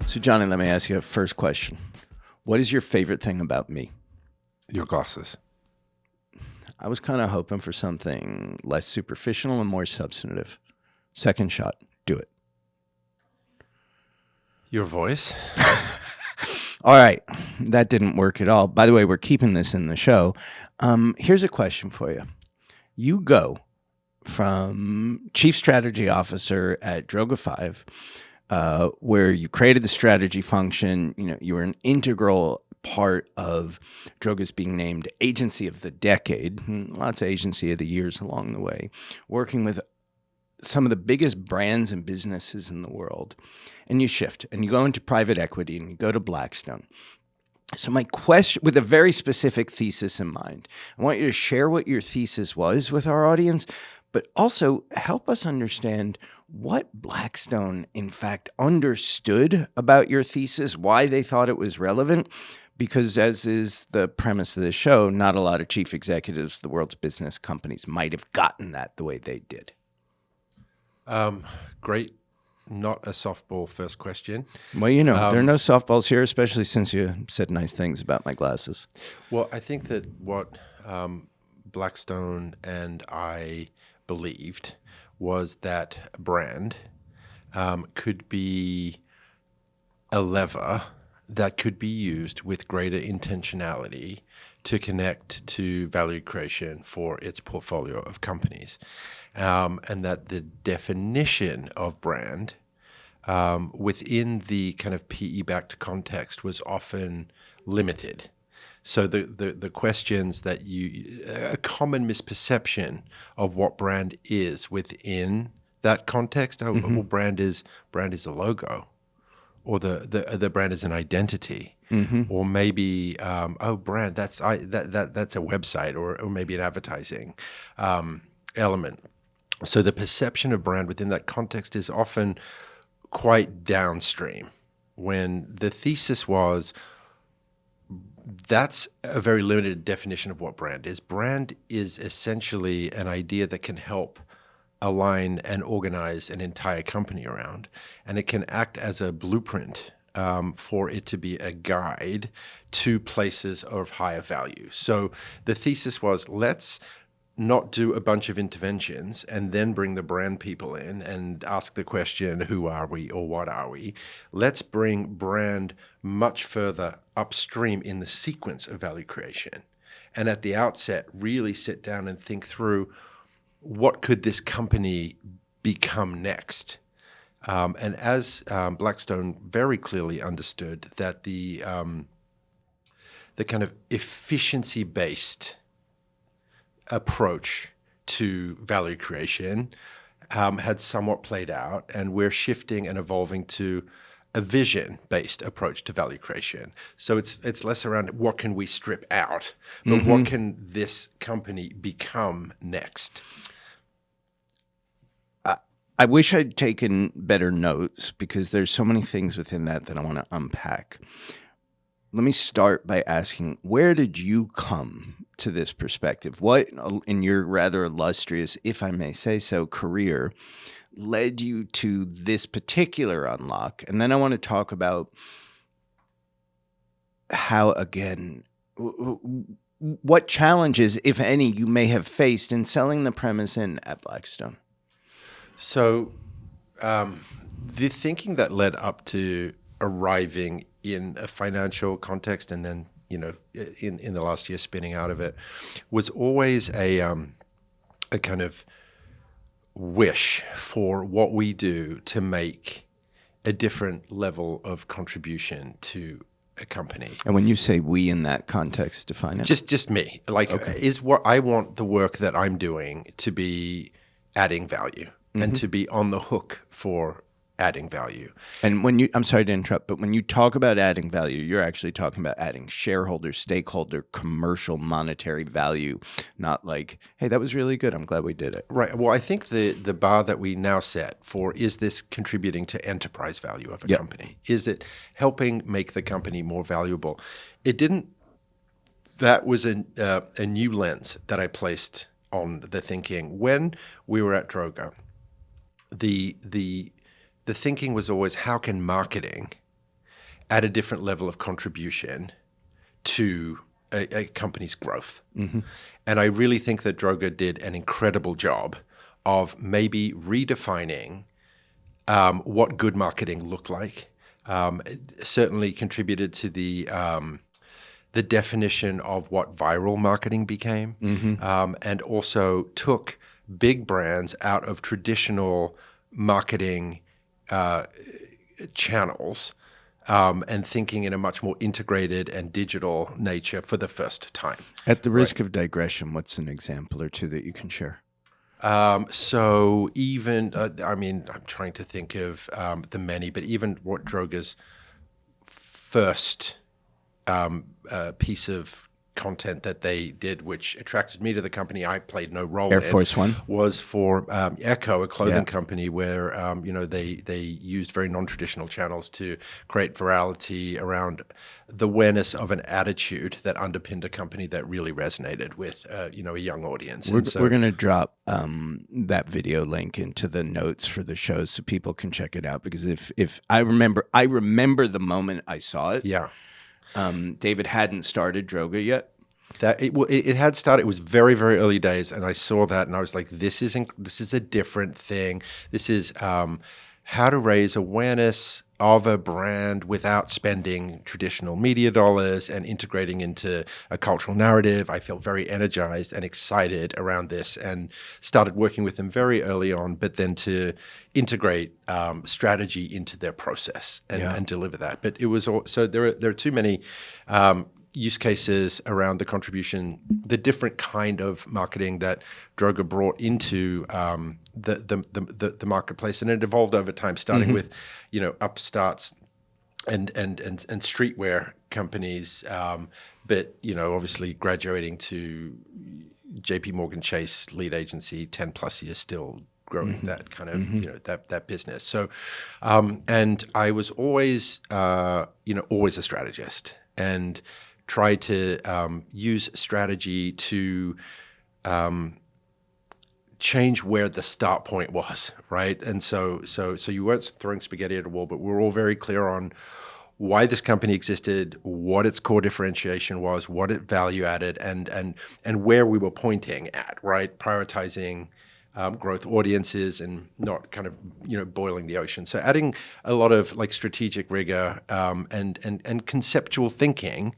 So, Johnny, let me ask you a first question. What is your favorite thing about me? Your glasses. I was kind of hoping for something less superficial and more substantive. Second shot. Do it. Your voice. All right. That didn't work at all. By the way, we're keeping this in the show. Here's a question for you. You go from Chief Strategy Officer at Droga 5, where you created the strategy function. You were an integral part of Droga's being named Agency of the Decade, lots of Agency of the Years along the way, working with some of the biggest brands and businesses in the world. And you shift and you go into private equity and you go to Blackstone. So my question, with a very specific thesis in mind, I want you to share what your thesis was with our audience, but also help us understand what Blackstone, in fact, understood about your thesis, why they thought it was relevant, because as is the premise of the show, not a lot of chief executives of the world's business companies might have gotten that the way they did. Great. Not a softball first question. Well, there are no softballs here, especially since you said nice things about my glasses. Well, I think that what Blackstone and I believed was that brand could be a lever that could be used with greater intentionality to connect to value creation for its portfolio of companies. And that the definition of brand within the kind of PE-backed context was often limited. So the questions that a common misperception of what brand is within that context, well, brand is a logo, or the brand is an identity, or maybe brand that's a website, or maybe an advertising element. So the perception of brand within that context is often quite downstream, when the thesis was that's a very limited definition of what brand is. Brand is essentially an idea that can help align and organize an entire company around, and it can act as a blueprint for it to be a guide to places of higher value. So the thesis was, let's not do a bunch of interventions and then bring the brand people in and ask the question, who are we or what are we? Let's bring brand much further upstream in the sequence of value creation. And at the outset, really sit down and think through, what could this company become next? And as Blackstone very clearly understood that the kind of efficiency-based approach to value creation had somewhat played out, and we're shifting and evolving to a vision-based approach to value creation. So it's less around what can we strip out, but what can this company become next? I wish I'd taken better notes, because there's so many things within that I want to unpack. Let me start by asking, where did you come to this perspective? What, in your rather illustrious, if I may say so, career, led you to this particular unlock? And then I want to talk about how, again, what challenges, if any, you may have faced in selling the premise in at Blackstone. So the thinking that led up to arriving in a financial context, and then, in the last year spinning out of it, was always a kind of wish for what we do to make a different level of contribution to a company. And when you say we in that context, define it. Just me. Is what I want the work that I'm doing to be adding value and to be on the hook for adding value. And I'm sorry to interrupt, but when you talk about adding value, you're actually talking about adding shareholder, stakeholder, commercial, monetary value, not like, hey, that was really good, I'm glad we did it. Right. Well, I think the bar that we now set for, is this contributing to enterprise value of a company? Is it helping make the company more valuable? That was a new lens that I placed on the thinking. When we were at Droga, the thinking was always, how can marketing at a different level of contribution to a company's growth. And I really think that Droga did an incredible job of maybe redefining what good marketing looked like. It certainly contributed to the definition of what viral marketing became, and also took big brands out of traditional marketing channels, and thinking in a much more integrated and digital nature for the first time. At the risk of digression, what's an example or two that you can share? So even, I'm trying to think of the many, but even what Droga's first piece of content that they did, which attracted me to the company, I played no role Air in, Force One? was for Echo, a clothing company where they used very non-traditional channels to create virality around the awareness of an attitude that underpinned a company that really resonated with a young audience. We're going to drop that video link into the notes for the show so people can check it out, because if I remember the moment I saw it. Yeah. David hadn't started Droga yet. That it had started. It was very, very early days, and I saw that, and I was like, "This is a different thing. This is how to raise awareness of a brand without spending traditional media dollars and integrating into a cultural narrative." I felt very energized and excited around this, and started working with them very early on. But then to integrate strategy into their process and deliver that. But it was so there are too many use cases around the contribution, the different kind of marketing that Droga brought into the marketplace, and it evolved over time, starting with upstarts and streetwear companies, but obviously graduating to JP Morgan Chase lead agency, 10 plus years still growing that kind of that business. So and I was always always a strategist, and try to use strategy to change where the start point was, right? And so you weren't throwing spaghetti at a wall, but we were all very clear on why this company existed, what its core differentiation was, what it value added, and where we were pointing at, right? Prioritizing growth audiences and not kind of boiling the ocean. So adding a lot of like strategic rigor and conceptual thinking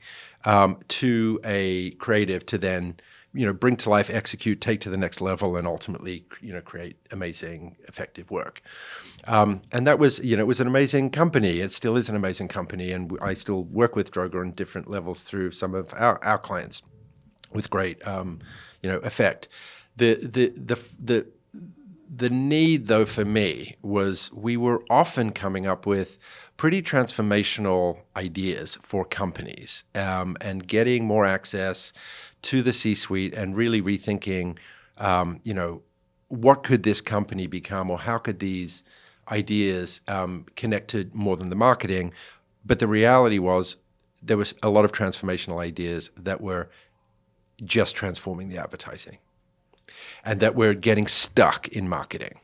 to a creative to then bring to life, execute, take to the next level, and ultimately create amazing, effective work. And that was it was an amazing company. It still is an amazing company, and I still work with Droga on different levels through some of our clients with great effect. The need, though, for me was we were often coming up with pretty transformational ideas for companies, and getting more access to the C-suite and really rethinking, what could this company become, or how could these ideas connect to more than the marketing. But the reality was there was a lot of transformational ideas that were just transforming the advertising, and that we're getting stuck in marketing,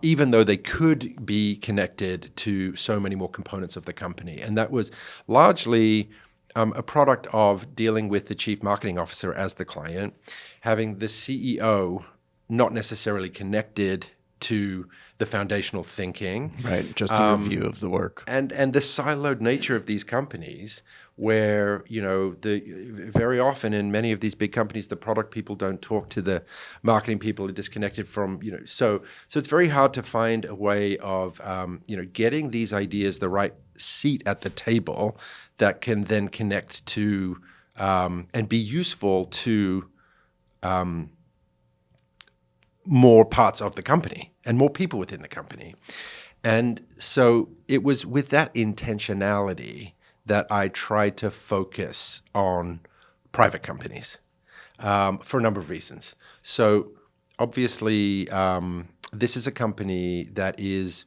even though they could be connected to so many more components of the company. And that was largely a product of dealing with the chief marketing officer as the client, having the CEO not necessarily connected to the foundational thinking. Right, just a review of the work. And the siloed nature of these companies, where very often in many of these big companies, the product people don't talk to the marketing people, are disconnected from so it's very hard to find a way of getting these ideas the right seat at the table that can then connect to and be useful to more parts of the company and more people within the company. And so it was with that intentionality that I tried to focus on private companies for a number of reasons. So obviously, this is a company that is,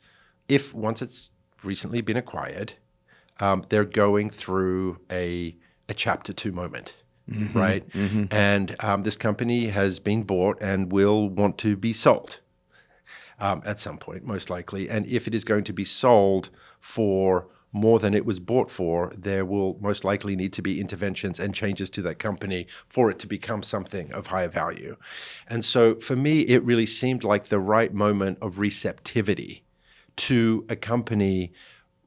once it's recently been acquired, they're going through a chapter 2 moment. Mm-hmm, right? Mm-hmm. And this company has been bought and will want to be sold at some point, most likely. And if it is going to be sold for more than it was bought for, there will most likely need to be interventions and changes to that company for it to become something of higher value. And so for me, it really seemed like the right moment of receptivity to a company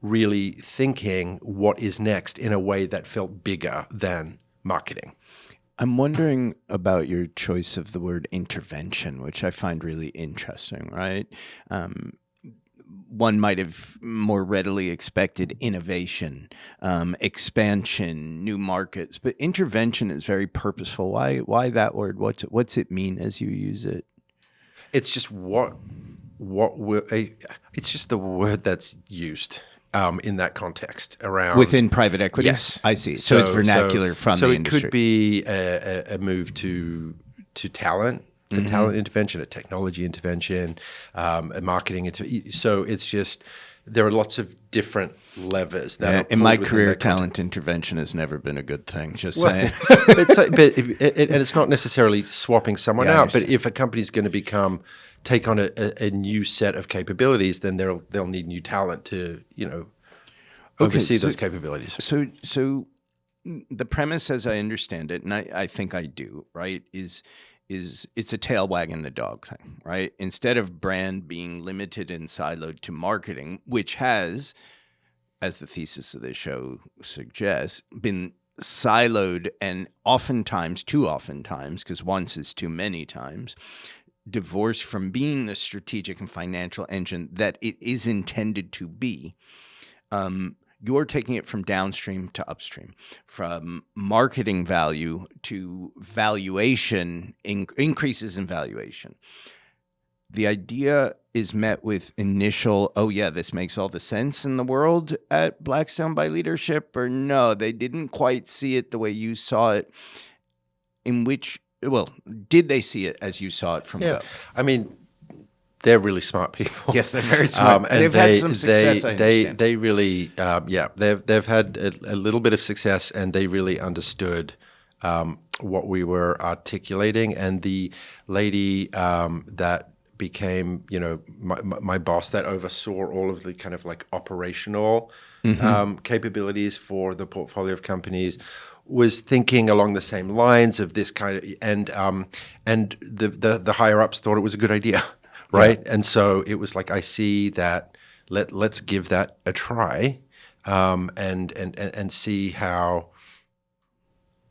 really thinking what is next in a way that felt bigger than marketing. I'm wondering about your choice of the word intervention, which I find really interesting, right? One might have more readily expected innovation, expansion, new markets, but intervention is very purposeful. Why that word? What's it mean as you use it? It's just it's just the word that's used in that context around Within private equity? Yes, I see. So it's vernacular from the industry. So it could be a move to talent, a talent intervention, a technology intervention, a marketing intervention. So it's just there are lots of different levers that are in my pulled within career, that talent intervention has never been a good thing. Just Well, saying. and it's not necessarily swapping someone Yeah, I out. But understand. if a company's going to take on a new set of capabilities, then they'll need new talent to oversee those capabilities. So the premise, as I understand it, and I think I do, right, is it's a tail wagging the dog thing, right? Instead of brand being limited and siloed to marketing, which has, as the thesis of this show suggests, been siloed and oftentimes, too oftentimes, because once is too many times, divorced from being the strategic and financial engine that it is intended to be. You're taking it from downstream to upstream, from marketing value to valuation, increases in valuation. The idea is met with initial, oh yeah, this makes all the sense in the world at Blackstone by leadership, or no, they didn't quite see it the way you saw it. Did they see it as you saw it from Yeah, Go? I mean, they're really smart people. Yes, they're very smart. And they've had some success, I understand. They really, they've had a little bit of success, and they really understood what we were articulating. And the lady that became, my boss, that oversaw all of the kind of like operational capabilities for the portfolio of companies, was thinking along the same lines of this kind of, and the higher ups thought it was a good idea. Right. Yeah. And so it was like, I see that, let's give that a try, and see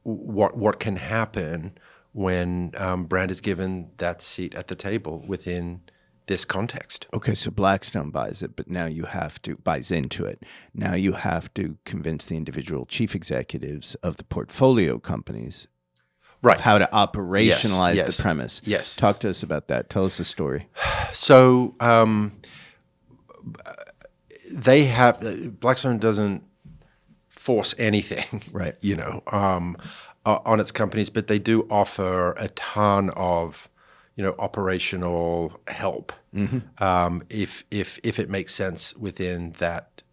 what can happen when brand is given that seat at the table within this context. Okay, so Blackstone buys it, but now buys into it. Now you have to convince the individual chief executives of the portfolio companies right, how to operationalize yes, the premise. Yes. Talk to us about that. Tell us a story. So Blackstone doesn't force anything, right? On its companies, but they do offer a ton of, operational help, if it makes sense within that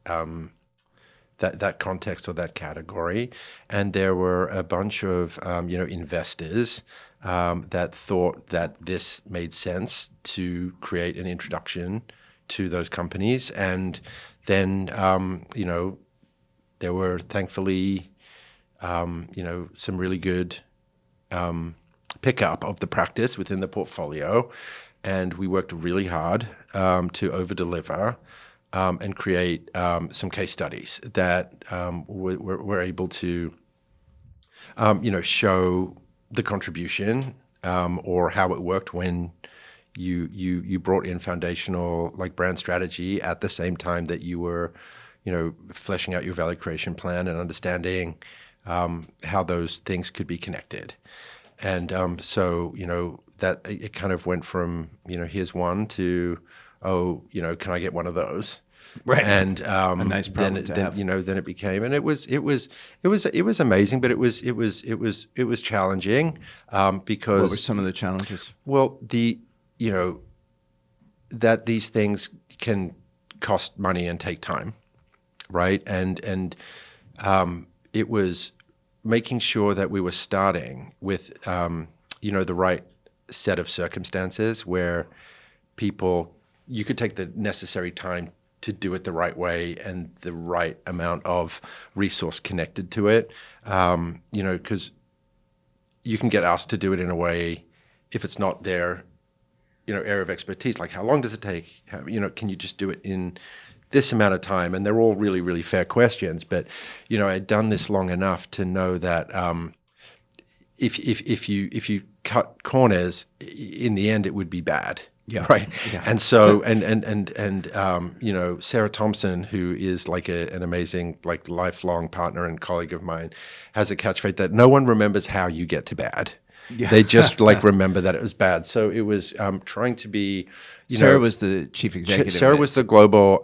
that context or that category. And there were a bunch of investors that thought that this made sense to create an introduction to those companies. And then there were thankfully some really good pickup of the practice within the portfolio, and we worked really hard to over-deliver and create some case studies that were able to show the contribution or how it worked when you brought in foundational like brand strategy at the same time that you were fleshing out your value creation plan and understanding how those things could be connected. And so that it kind of went from here's one to can I get one of those? Right. And a nice problem to have. Then it became, and it was amazing, but it was challenging because. What were some of the challenges? Well, that these things can cost money and take time, right? And it was making sure that we were starting with the right set of circumstances where you could take the necessary time to do it the right way and the right amount of resource connected to it. Because you can get asked to do it in a way, if it's not their, area of expertise, like how long does it take? Can you just do it in this amount of time? And they're all really, really fair questions. But, I'd done this long enough to know that if you cut corners, in the end, it would be bad. Yeah. Right. Yeah. And so, Sarah Thompson, who is like an amazing, like lifelong partner and colleague of mine, has a catchphrase that no one remembers how you get to bad. Yeah. They just remember that it was bad. So it was trying to be. Sarah was the chief executive. Sarah was the global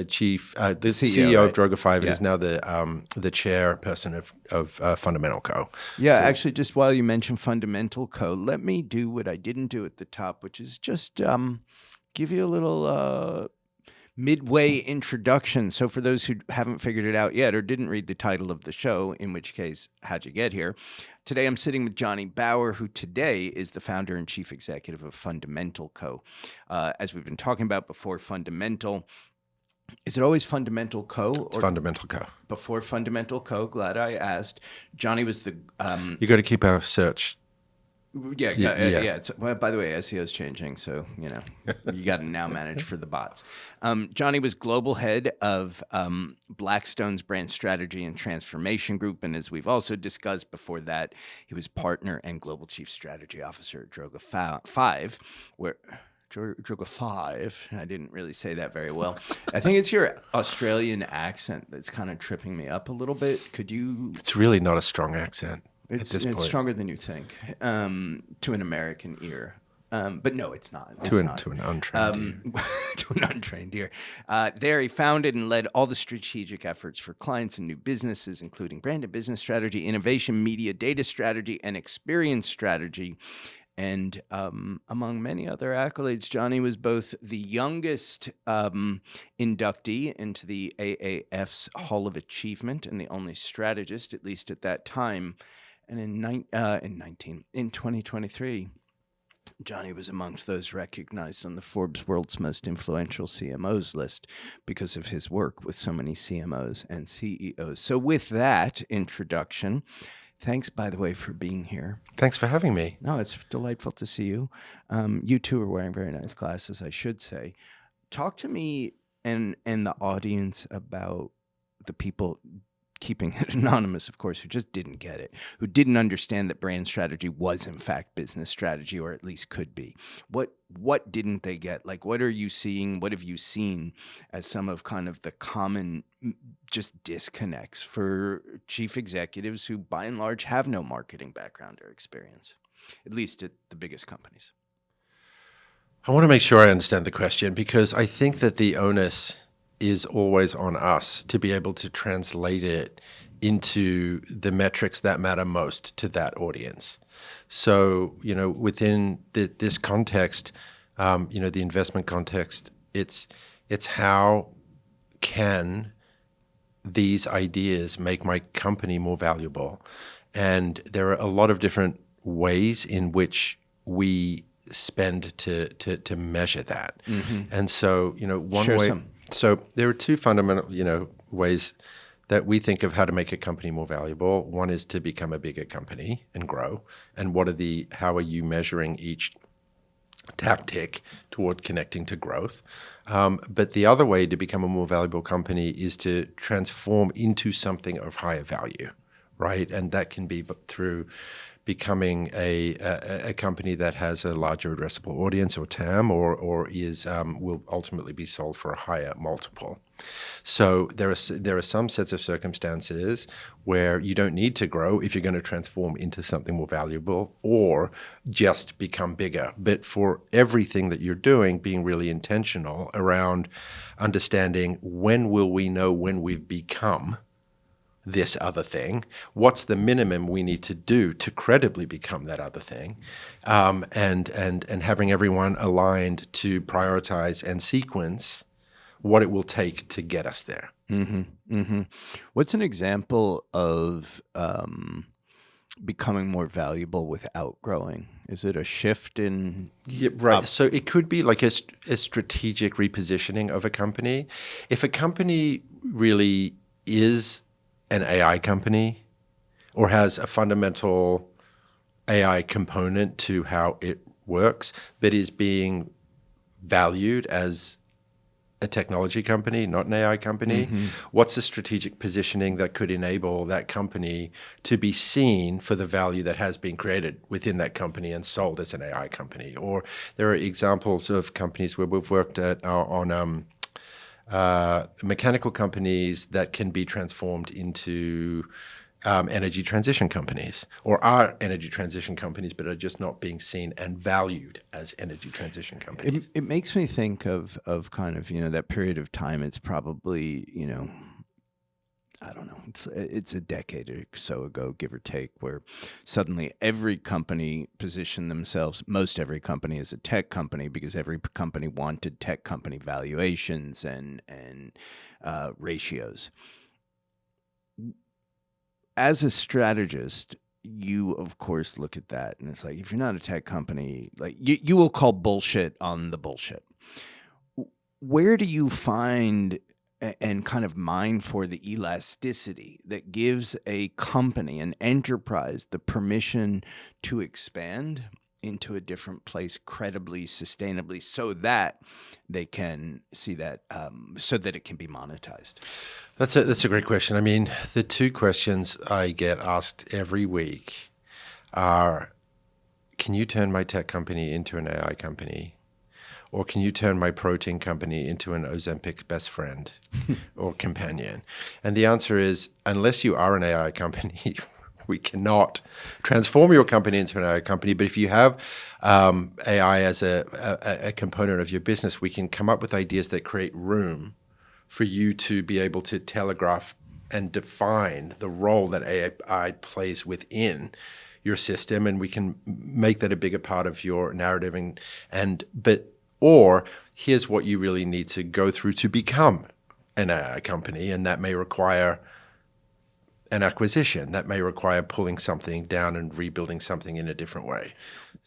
chief, the CEO right? of Droga5, and is now the chairperson of Fundamentalco. Yeah, actually, just while you mentioned Fundamentalco, let me do what I didn't do at the top, which is just give you a little midway introduction. So for those who haven't figured it out yet or didn't read the title of the show, in which case, how'd you get here? Today, I'm sitting with Jonny Bauer, who today is the founder and chief executive of Fundamentalco. As we've been talking about before, Fundamental. Is it always Fundamentalco? It's Fundamentalco. Before Fundamentalco, glad I asked. Jonny was the... you got to keep our search. Yeah. Well, by the way, SEO is changing, so you got to now manage for the bots. Jonny was global head of Blackstone's brand strategy and transformation group, and as we've also discussed before that, he was partner and global chief strategy officer at Droga5, where. Droga5. I didn't really say that very well. I think it's your Australian accent that's kind of tripping me up a little bit. Could you? It's really not a strong accent. It's stronger than you think to an American ear. But no, it's not. To an untrained ear. To an untrained ear. There, he founded and led all the strategic efforts for clients and new businesses, including brand and business strategy, innovation, media, data strategy, and experience strategy. And among many other accolades, Jonny was both the youngest inductee into the AAF's Hall of Achievement and the only strategist, at least at that time. And in 2023, Jonny was amongst those recognized on the Forbes World's Most Influential CMOs list because of his work with so many CMOs and CEOs. So with that introduction, thanks, by the way, for being here. Thanks for having me. No, it's delightful to see you. You two are wearing very nice glasses, I should say. Talk to me and the audience about the people, keeping it anonymous, of course, who just didn't get it, who didn't understand that brand strategy was, in fact, business strategy, or at least could be. What didn't they get? Like, what are you seeing? What have you seen as some of kind of the common just disconnects for chief executives who, by and large, have no marketing background or experience, at least at the biggest companies? I want to make sure I understand the question, because I think that the onus is always on us to be able to translate it into the metrics that matter most to that audience. So, within this context, the investment context, it's how can these ideas make my company more valuable? And there are a lot of different ways in which we spend to measure that. Mm-hmm. And so, one way. So there are two fundamental, ways that we think of how to make a company more valuable. One is to become a bigger company and grow. And how are you measuring each tactic toward connecting to growth? But the other way to become a more valuable company is to transform into something of higher value, right? And that can be through becoming a company that has a larger addressable audience, or TAM, or will ultimately be sold for a higher multiple. So there are some sets of circumstances where you don't need to grow if you're going to transform into something more valuable or just become bigger. But for everything that you're doing, being really intentional around understanding when will we know when we've become this other thing, what's the minimum we need to do to credibly become that other thing, and having everyone aligned to prioritize and sequence what it will take to get us there. Mm-hmm. Mm-hmm. What's an example of becoming more valuable without growing? Is it a shift in? Yeah, right. So it could be like a strategic repositioning of a company. If a company really is an AI company or has a fundamental AI component to how it works, but is being valued as a technology company, not an AI company, what's the strategic positioning that could enable that company to be seen for the value that has been created within that company and sold as an AI company? Or there are examples of companies where we've worked on mechanical companies that can be transformed into energy transition companies, or are energy transition companies, but are just not being seen and valued as energy transition companies. It makes me think of kind of, that period of time. It's probably, I don't know. It's a decade or so ago, give or take, where suddenly every company positioned themselves, most every company, as a tech company, because every company wanted tech company valuations and ratios. As a strategist, you of course look at that, and it's like, if you're not a tech company, like you will call bullshit on the bullshit. Where do you find and kind of mine for the elasticity that gives a company, an enterprise, the permission to expand into a different place credibly, sustainably, so that they can see that, so that it can be monetized? That's a great question. I mean, the two questions I get asked every week are, can you turn my tech company into an AI company? Or can you turn my protein company into an Ozempic best friend or companion? And the answer is, unless you are an AI company, we cannot transform your company into an AI company. But if you have AI as a component of your business, we can come up with ideas that create room for you to be able to telegraph and define the role that AI plays within your system, and we can make that a bigger part of your narrative. Or here's what you really need to go through to become an AI company, and that may require an acquisition. That may require pulling something down and rebuilding something in a different way.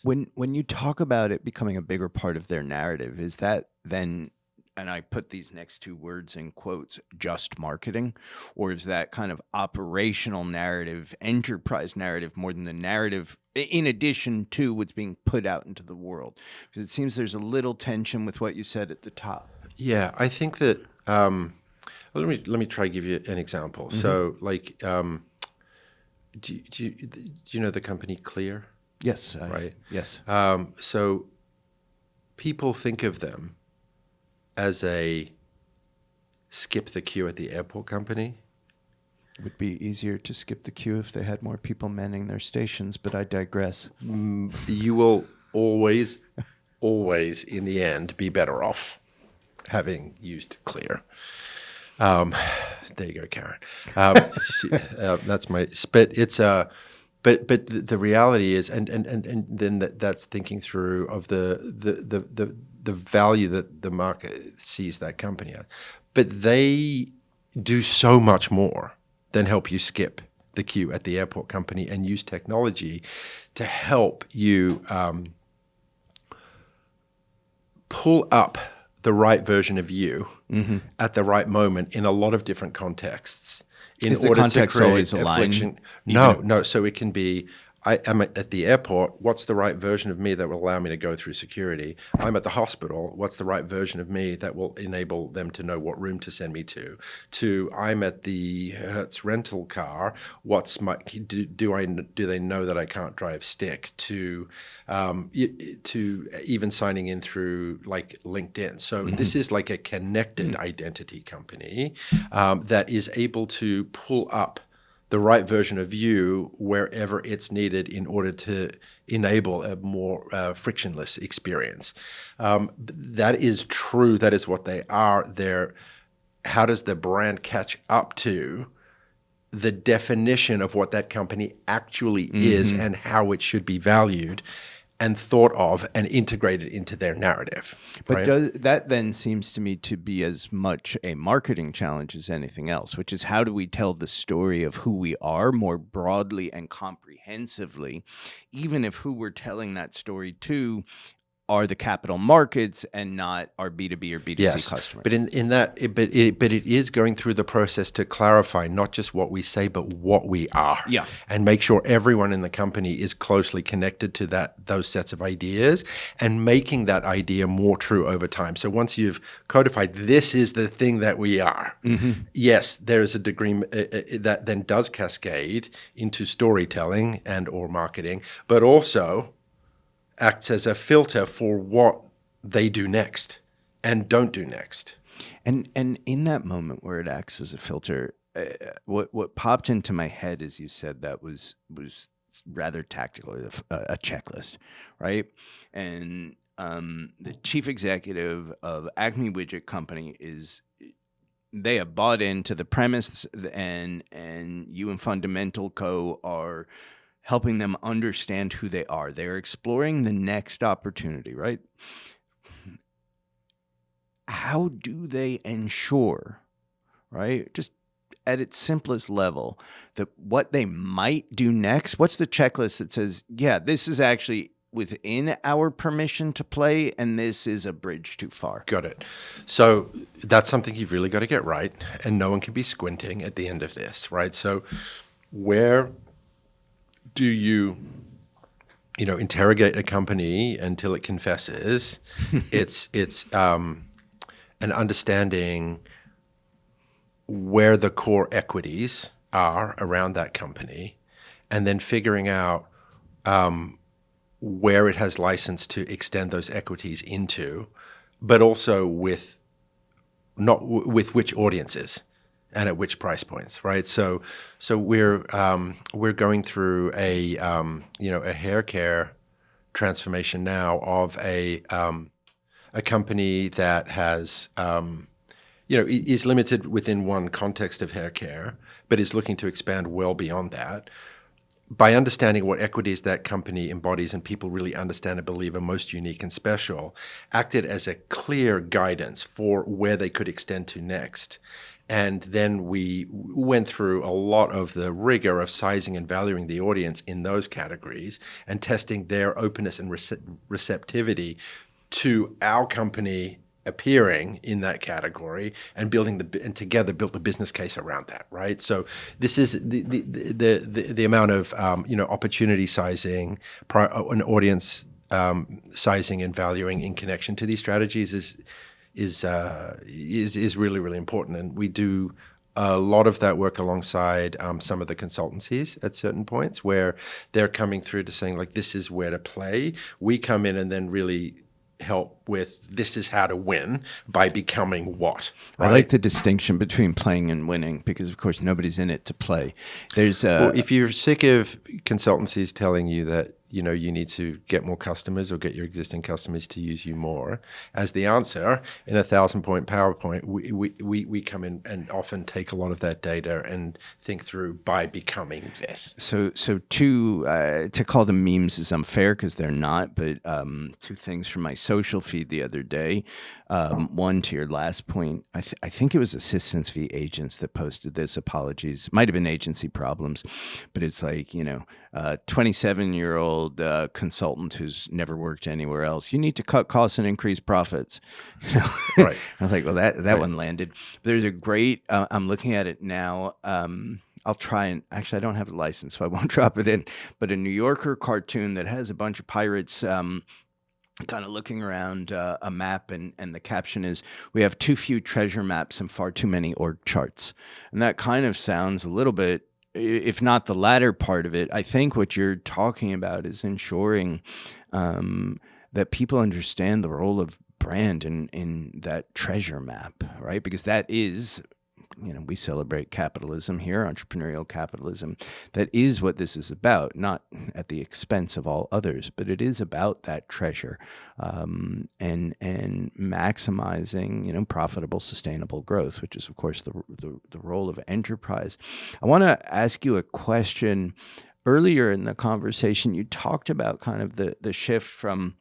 When you talk about it becoming a bigger part of their narrative, is that then, and I put these next two words in quotes, just marketing? Or is that kind of operational narrative, enterprise narrative, more than the narrative in addition to what's being put out into the world? Because it seems there's a little tension with what you said at the top. Yeah, I think that, let me try to give you an example. Mm-hmm. So like, do you know the company Clear? Yes. Right? Yes. So people think of them as a skip the queue at the airport company. It would be easier to skip the queue if they had more people manning their stations, but I digress. You will always in the end be better off having used Clear. There you go, Karen. That's my. But it's but the reality is, and then that's thinking through of the value that the market sees that company at. But they do so much more than help you skip the queue at the airport company, and use technology to help you pull up the right version of you at the right moment in a lot of different contexts. Is the context always aligned? No. So it can be, I am at the airport, what's the right version of me that will allow me to go through security? I'm at the hospital, what's the right version of me that will enable them to know what room to send me to? I'm at the Hertz rental car, what's my, do they know that I can't drive stick? To even signing in through like LinkedIn. So this is like a connected identity company that is able to pull up the right version of you wherever it's needed in order to enable a more frictionless experience. That is true. That is what they are. How does the brand catch up to the definition of what that company actually is and how it should be valued? and thought of and integrated into their narrative. But that then seems to me to be as much a marketing challenge as anything else, which is how do we tell the story of who we are more broadly and comprehensively, even if who we're telling that story to are the capital markets and not our B2B or B2C customers. But but it is going through the process to clarify not just what we say, but what we are. Yeah. And make sure everyone in the company is closely connected to those sets of ideas and making that idea more true over time. So once you've codified, this is the thing that we are. Yes, there is a degree that then does cascade into storytelling and or marketing, but also acts as a filter for what they do next and don't do next. And in that moment where it acts as a filter, what popped into my head as you said that was rather tactical, a checklist, right? And the chief executive of Acme Widget Company they have bought into the premise, and you and Fundamentalco are helping them understand who they are. They're exploring the next opportunity, right? How do they ensure, right, just at its simplest level, that what they might do next, what's the checklist that says, yeah, this is actually within our permission to play, and this is a bridge too far? Got it. So that's something you've really got to get right, and no one can be squinting at the end of this, right? So where do you interrogate a company until it confesses? It's an understanding where the core equities are around that company, and then figuring out where it has license to extend those equities into, but also with which audiences and at which price points, right? So we're going through a hair care transformation now of a company that has is limited within one context of hair care, but is looking to expand well beyond that. By understanding what equities that company embodies and people really understand and believe are most unique and special, acted as a clear guidance for where they could extend to next. And then we went through a lot of the rigor of sizing and valuing the audience in those categories and testing their openness and receptivity to our company appearing in that category, and together built the business case around that, right? So this is the amount of opportunity sizing, an audience sizing and valuing in connection to these strategies is really, really important. And we do a lot of that work alongside some of the consultancies at certain points where they're coming through to saying, like, this is where to play. We come in and then really help with this is how to win by becoming what. Right? I like the distinction between playing and winning, because of course nobody's in it to play. Well, if you're sick of consultancies telling you that you need to get more customers or get your existing customers to use you more as the answer in a 1,000-point PowerPoint, we come in and often take a lot of that data and think through by becoming this. So to call them memes is unfair because they're not, but two things from my social feed the other day. One, to your last point, I think it was Assistance v. Agents that posted this. Apologies. Might have been agency problems, but it's like, 27-year-old consultant who's never worked anywhere else. You need to cut costs and increase profits. Right. I was like, well, that one landed. There's a great, I'm looking at it now. I'll try and actually, I don't have the license, so I won't drop it in, but a New Yorker cartoon that has a bunch of pirates kind of looking around a map, and the caption is, "We have too few treasure maps and far too many org charts." And that kind of sounds a little bit, if not the latter part of it, I think what you're talking about is ensuring that people understand the role of brand in that treasure map, right? Because that is, we celebrate capitalism here, entrepreneurial capitalism. That is what this is about, not at the expense of all others, but it is about that treasure and maximizing, profitable, sustainable growth, which is, of course, the role of enterprise. I want to ask you a question earlier in the conversation, you talked about kind of the shift from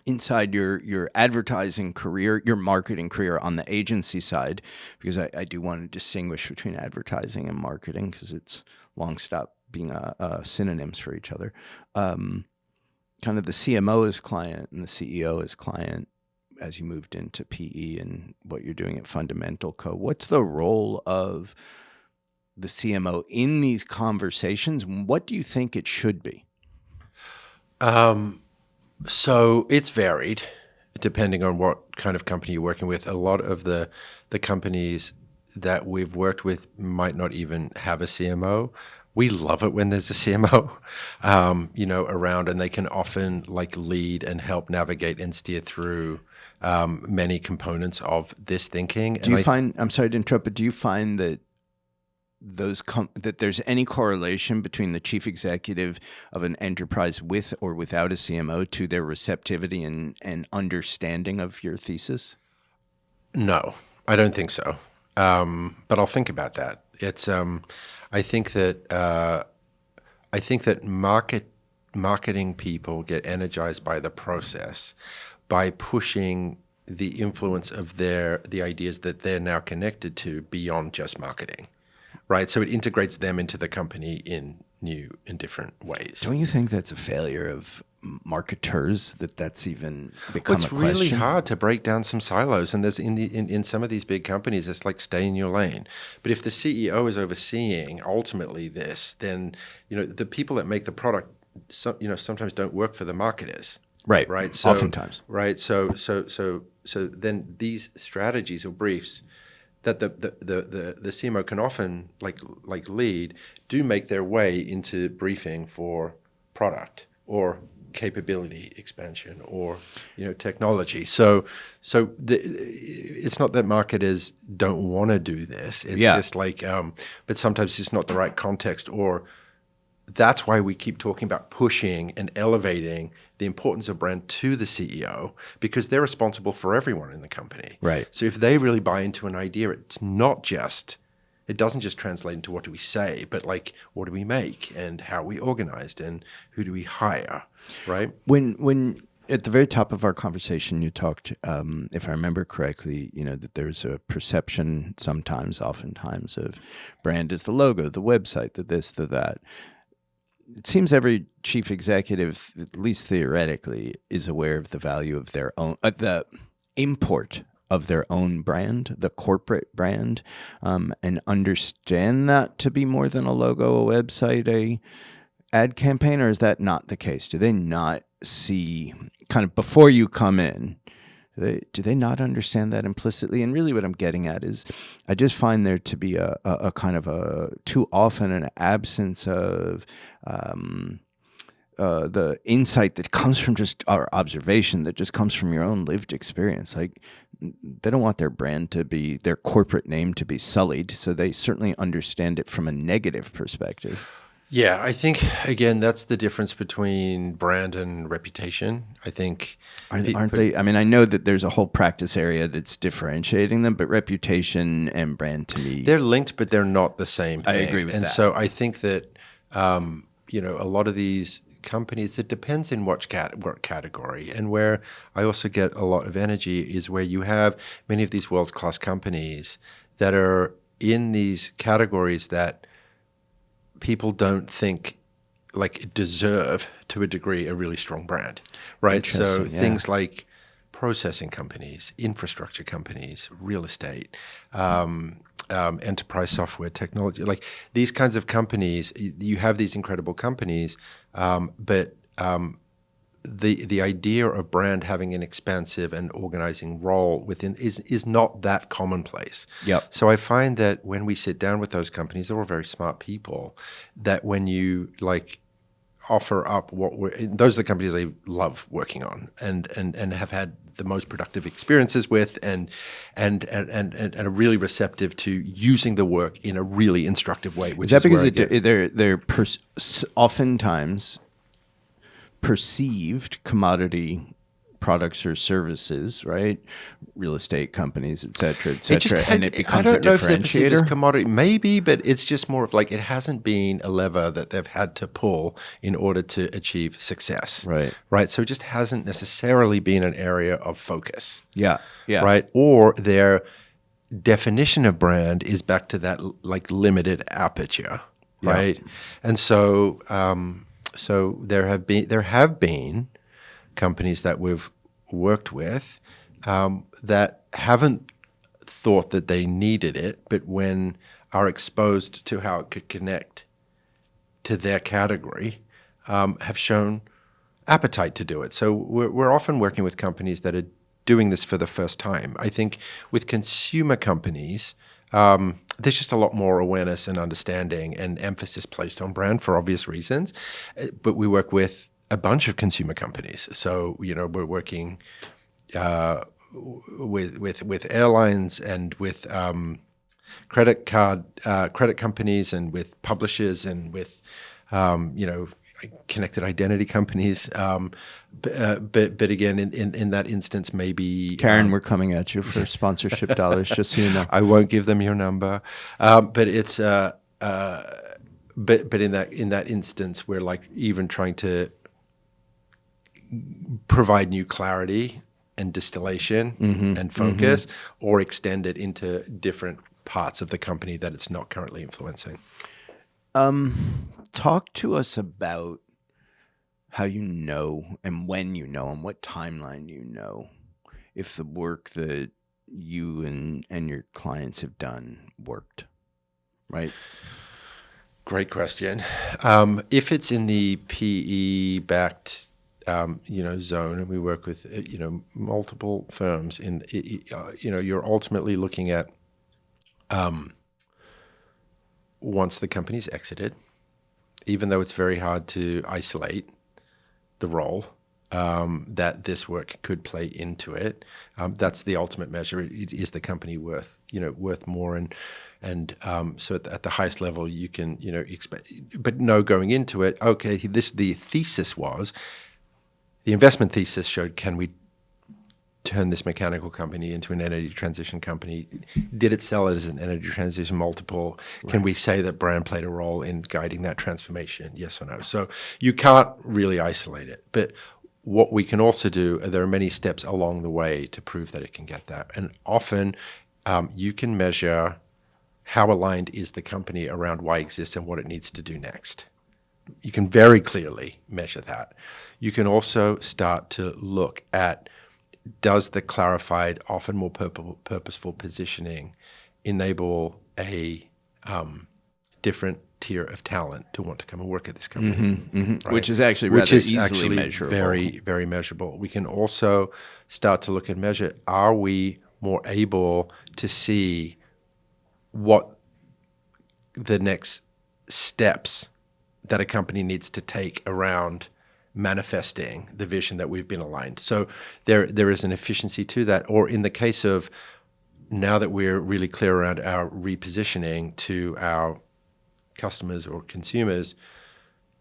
inside your advertising career, your marketing career on the agency side, because I do want to distinguish between advertising and marketing because it's long stopped being synonyms for each other. Kind of the CMO as client and the CEO as client as you moved into PE and what you're doing at Fundamentalco. What's the role of the CMO in these conversations? What do you think it should be? So it's varied depending on what kind of company you're working with. A lot of the companies that we've worked with might not even have a CMO. We love it when there's a CMO, around, and they can often lead and help navigate and steer through many components of this thinking. Do you find, I'm sorry to interrupt, but do you find that that there's any correlation between the chief executive of an enterprise with or without a CMO to their receptivity and understanding of your thesis? No, I don't think so. But I'll think about that. It's I think that marketing people get energized by the process, by pushing the influence of the ideas that they're now connected to beyond just marketing. Right, so it integrates them into the company in new and different ways. Don't you think that's a failure of marketers that's even become a question? It's really hard to break down some silos, and there's in some of these big companies, it's like stay in your lane. But if the CEO is overseeing ultimately this, then the people that make the product, sometimes don't work for the marketers. Right. Right. So, oftentimes. Right. So then these strategies or briefs that the CMO can often lead do make their way into briefing for product or capability expansion or technology. So it's not that marketers don't want to do this. It's just but sometimes it's not the right context, or that's why we keep talking about pushing and elevating the importance of brand to the CEO, because they're responsible for everyone in the company. Right. So if they really buy into an idea, it doesn't just translate into what do we say, but what do we make and how are we organized and who do we hire, right? When at the very top of our conversation, you talked, if I remember correctly, that there's a perception oftentimes of brand as the logo, the website, the this, the that. It seems every chief executive, at least theoretically, is aware of the value of their own, the import of their own brand, the corporate brand, and understand that to be more than a logo, a website, a ad campaign, or is that not the case? Do they not see, kind of before you come in, do they not understand that implicitly? And really what I'm getting at is I just find there to be a kind of too often an absence of the insight that comes from just our observation, that just comes from your own lived experience. They don't want their brand to be, their corporate name to be sullied, so they certainly understand it from a negative perspective. Yeah, I think, again, that's the difference between brand and reputation. I think... Aren't they? I mean, I know that there's a whole practice area that's differentiating them, but reputation and brand to me... They're linked, but they're not the same thing. I agree with that. And so I think that, a lot of these companies, it depends in what category. And where I also get a lot of energy is where you have many of these world-class companies that are in these categories that people don't think deserve, to a degree, a really strong brand, right? So things like processing companies, infrastructure companies, real estate, enterprise software technology, these kinds of companies, you have these incredible companies, but the idea of brand having an expansive and organizing role within is not that commonplace. Yep. So I find that when we sit down with those companies, they're all very smart people, that when you offer up those are the companies they love working on and have had the most productive experiences with and are really receptive to using the work in a really instructive way. Which is that because they're oftentimes perceived commodity products or services, right? Real estate companies, et cetera, and it I becomes a don't know if they're perceived as differentiator. commodity, maybe, but it's just more of like it hasn't been a lever that they've had to pull in order to achieve success. Right. Right. So it just hasn't necessarily been an area of focus. Yeah. Yeah. Right. Or their definition of brand is back to that like limited aperture. Yeah. Right. And so so there have been companies that we've worked with that haven't thought that they needed it, but when are exposed to how it could connect to their category, have shown appetite to do it. So we're often working with companies that are doing this for the first time. I think with consumer companies, there's just a lot more awareness and understanding and emphasis placed on brand for obvious reasons. But we work with a bunch of consumer companies. So, we're working with airlines and with credit companies and with publishers and with, connected identity companies. But again, in that instance, maybe Karen, we're coming at you for sponsorship dollars, just so you know. I won't give them your number, but it's but in that instance, we're like even trying to provide new clarity and distillation and focus, or extend it into different parts of the company that it's not currently influencing. Talk to us about how you know and when you know and what timeline you know if the work that you and your clients have done worked, right? Great question. If it's in the PE-backed zone, and we work with multiple firms, you're ultimately looking at once the company's exited, even though it's very hard to isolate the role that this work could play into it. That's the ultimate measure. Is the company worth more? And so at the highest level, you can expect, but no, going into it, okay, the investment thesis showed, can we turn this mechanical company into an energy transition company? Did it sell it as an energy transition multiple? Right. Can we say that brand played a role in guiding that transformation? Yes or no? So you can't really isolate it. But what we can also do, there are many steps along the way to prove that it can get that. And often you can measure how aligned is the company around why it exists and what it needs to do next. You can very clearly measure that. You can also start to look at, does the clarified, often more purposeful positioning enable a different tier of talent to want to come and work at this company? Right? Which is actually rather easily measurable. Very, very measurable. We can also start to look and measure, are we more able to see what the next steps that a company needs to take around manifesting the vision that we've been aligned. So there is an efficiency to that. Or in the case of now that we're really clear around our repositioning to our customers or consumers,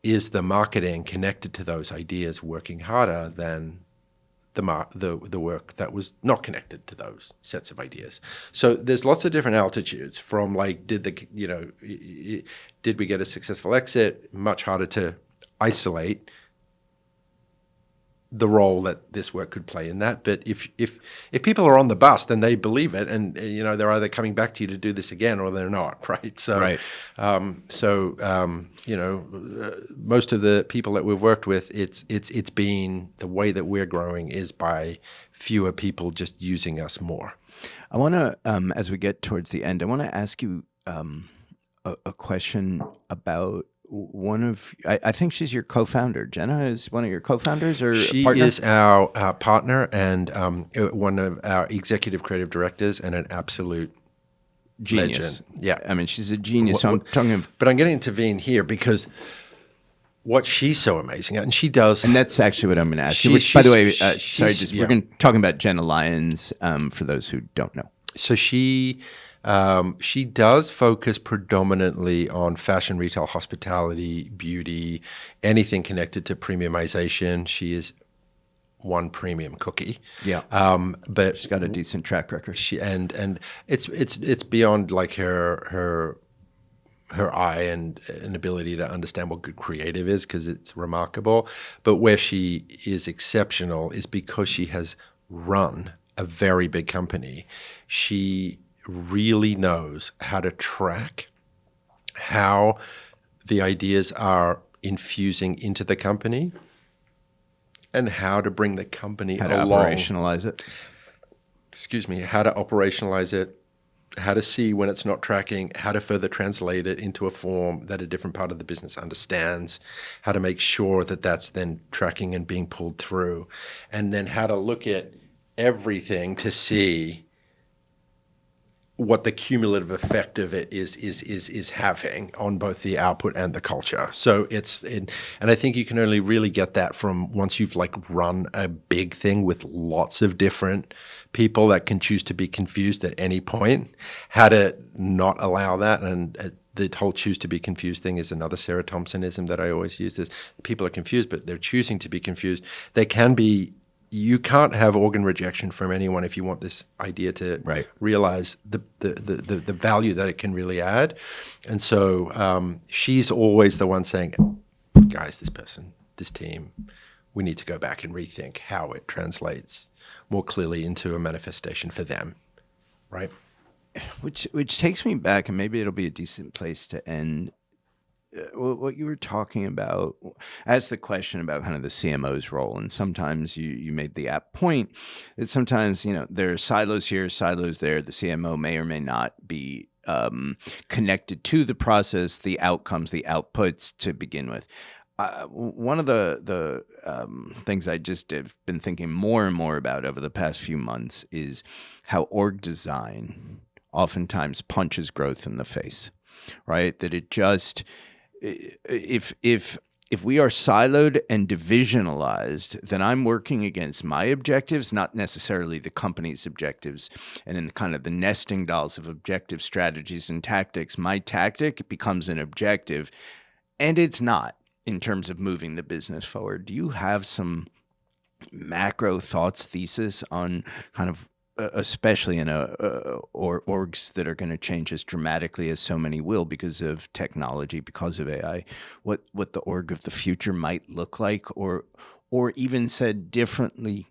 is the marketing connected to those ideas working harder than the work that was not connected to those sets of ideas? So there's lots of different altitudes from like, did we get a successful exit? Much harder to isolate the role that this work could play in that. But if people are on the bus, then they believe it, and they're either coming back to you to do this again or they're not, right? So, right. Most of the people that we've worked with, it's been the way that we're growing is by fewer people just using us more. I want to, as we get towards the end, I want to ask you a question about I think she's your co-founder. Jenna is one of your co-founders or she partner? Is our partner and one of our executive creative directors and an absolute genius. Legend. Yeah. I mean, she's a genius. So I'm talking but I'm getting to Veen here because what she's so amazing at, and she does. And that's actually what I'm going to ask you. Which, by the way, we're going to talking about Jenna Lyons for those who don't know. So she does focus predominantly on fashion, retail, hospitality, beauty, anything connected to premiumization. She is one premium cookie. Yeah. But She's got a decent track record. and it's beyond like her eye and an ability to understand what good creative is, because it's remarkable. But where she is exceptional is because she has run a very big company. She really knows how to track how the ideas are infusing into the company and how to bring the company How to along. operationalize it. How to operationalize it, how to see when it's not tracking, how to further translate it into a form that a different part of the business understands, how to make sure that that's then tracking and being pulled through, and then how to look at everything to see what the cumulative effect of it is having on both the output and the culture. So and I think you can only really get that from once you've like run a big thing with lots of different people that can choose to be confused at any point, how to not allow that. And the whole choose to be confused thing is another Sarah Thompsonism that I always use. Is people are confused, but they're choosing to be confused. They can be. You can't have organ rejection from anyone if you want this idea to realize the value that it can really add. And so she's always the one saying, guys, this person, this team, we need to go back and rethink how it translates more clearly into a manifestation for them, right? Which takes me back, and maybe it'll be a decent place to end. What you were talking about as the question about kind of the CMO's role. And sometimes you made the apt point that sometimes, there are silos here, silos there. The CMO may or may not be connected to the process, the outcomes, the outputs to begin with. One of the things I just have been thinking more and more about over the past few months is how org design oftentimes punches growth in the face, right? That it just... If we are siloed and divisionalized, then I'm working against my objectives, not necessarily the company's objectives. And in kind of the nesting dolls of objective strategies and tactics, my tactic becomes an objective, and it's not in terms of moving the business forward. Do you have some macro thoughts, thesis on kind of especially in orgs that are going to change as dramatically as so many will because of technology, because of AI, what the org of the future might look like, or even said differently,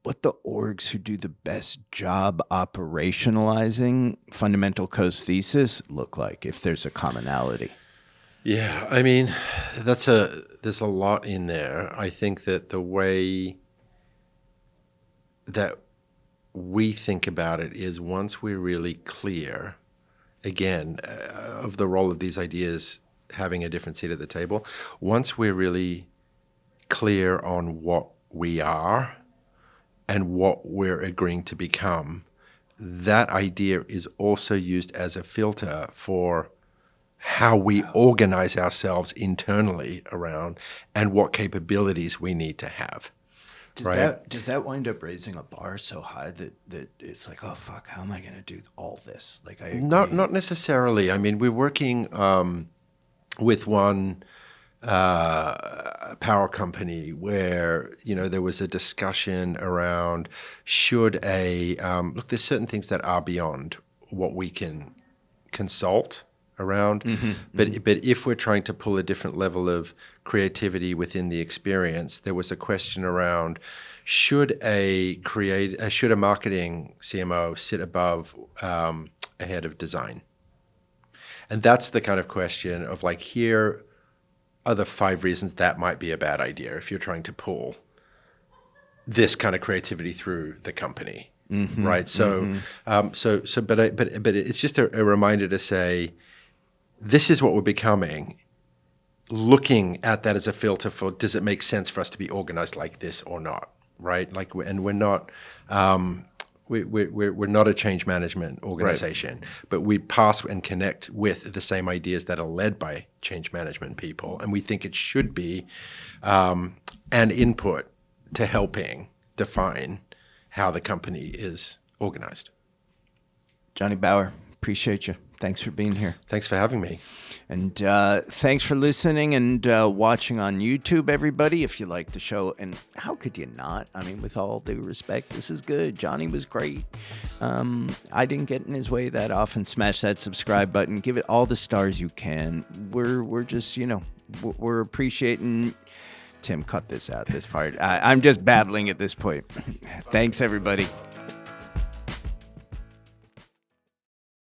what the orgs who do the best job operationalizing Fundamentalco's thesis look like, if there's a commonality? Yeah, I mean, there's a lot in there. I think that the way that we think about it is once we're really clear, again, of the role of these ideas having a different seat at the table, once we're really clear on what we are and what we're agreeing to become, that idea is also used as a filter for how we organize ourselves internally around and what capabilities we need to have. Does that wind up raising a bar so high that it's like, oh fuck, how am I going to do all this? Like, I agree. Not necessarily. I mean, we're working with one power company where there was a discussion around should look. There's certain things that are beyond what we can consult around, but if we're trying to pull a different level of creativity within the experience, there was a question around should a marketing CMO sit above a head of design, and that's the kind of question of like, here are the 5 reasons that might be a bad idea if you're trying to pull this kind of creativity through the company, right? So, but it's just a reminder to say, this is what we're becoming. Looking at that as a filter for, does it make sense for us to be organized like this or not, right? Like, and we're not, we're not a change management organization, but we pass and connect with the same ideas that are led by change management people, and we think it should be an input to helping define how the company is organized. Jonny Bauer, appreciate you. Thanks for being here. Thanks for having me. And thanks for listening and watching on YouTube, everybody. If you like the show, and how could you not? I mean, with all due respect, this is good. Jonny was great. I didn't get in his way that often. Smash that subscribe button. Give it all the stars you can. We're just, we're appreciating. Tim, cut this out, this part. I'm just babbling at this point. Thanks, everybody.